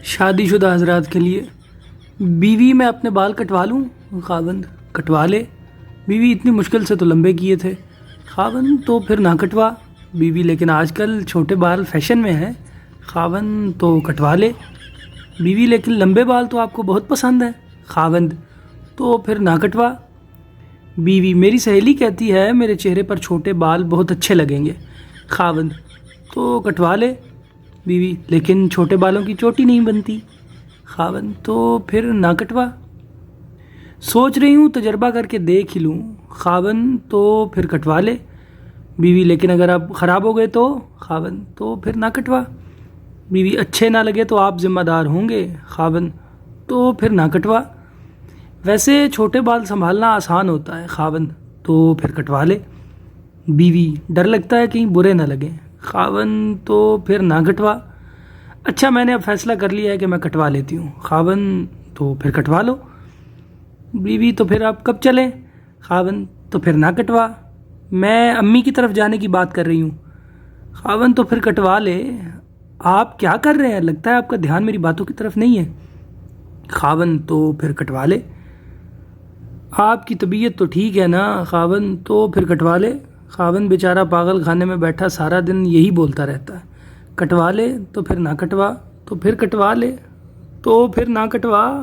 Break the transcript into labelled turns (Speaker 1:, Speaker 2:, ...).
Speaker 1: شادی شدہ حضرات کے لیے، بیوی میں اپنے بال کٹوا لوں؟ خاوند: کٹوا لے۔ بیوی: اتنی مشکل سے تو لمبے کیے تھے۔ خاوند: تو پھر نہ کٹوا۔ بیوی: لیکن آج کل چھوٹے بال فیشن میں ہیں۔ خاوند: تو کٹوا لے۔ بیوی: لیکن لمبے بال تو آپ کو بہت پسند ہیں۔ خاوند: تو پھر نہ کٹوا۔ بیوی: میری سہیلی کہتی ہے میرے چہرے پر چھوٹے بال بہت اچھے لگیں گے۔ خاوند: تو کٹوا لے۔ بیوی: لیکن چھوٹے بالوں کی چوٹی نہیں بنتی۔ خاوند: تو پھر نہ کٹوا۔ سوچ رہی ہوں تجربہ کر کے دیکھ ہی لوں۔ خاوند: تو پھر کٹوا لے۔ بیوی: لیکن اگر آپ خراب ہو گئے تو؟ خاوند: تو پھر نہ کٹوا۔ بیوی: اچھے نہ لگے تو آپ ذمہ دار ہوں گے۔ خاوند: تو پھر نہ کٹوا۔ ویسے چھوٹے بال سنبھالنا آسان ہوتا ہے۔ خاوند: تو پھر کٹوا لے۔ بیوی: ڈر لگتا ہے کہیں برے نہ لگیں۔ خاوند: تو پھر نہ کٹوا۔ اچھا، میں نے اب فیصلہ کر لیا ہے کہ میں کٹوا لیتی ہوں۔ خاوند: تو پھر کٹوا لو۔ بیوی: تو پھر آپ کب چلیں؟ خاوند: تو پھر نہ کٹوا، میں امی کی طرف جانے کی بات کر رہی ہوں۔ خاوند: تو پھر کٹوا لے۔ آپ کیا کر رہے ہیں؟ لگتا ہے آپ کا دھیان میری باتوں کی طرف نہیں ہے۔ خاوند: تو پھر کٹوا لے۔ آپ کی طبیعت تو ٹھیک ہے نا؟ خاوند: تو پھر کٹوا لے۔ خاوند بیچارہ پاگل خانے میں بیٹھا سارا دن یہی بولتا رہتا ہے، کٹوا لے تو پھر نہ کٹوا، تو پھر کٹوا لے تو پھر نہ کٹوا۔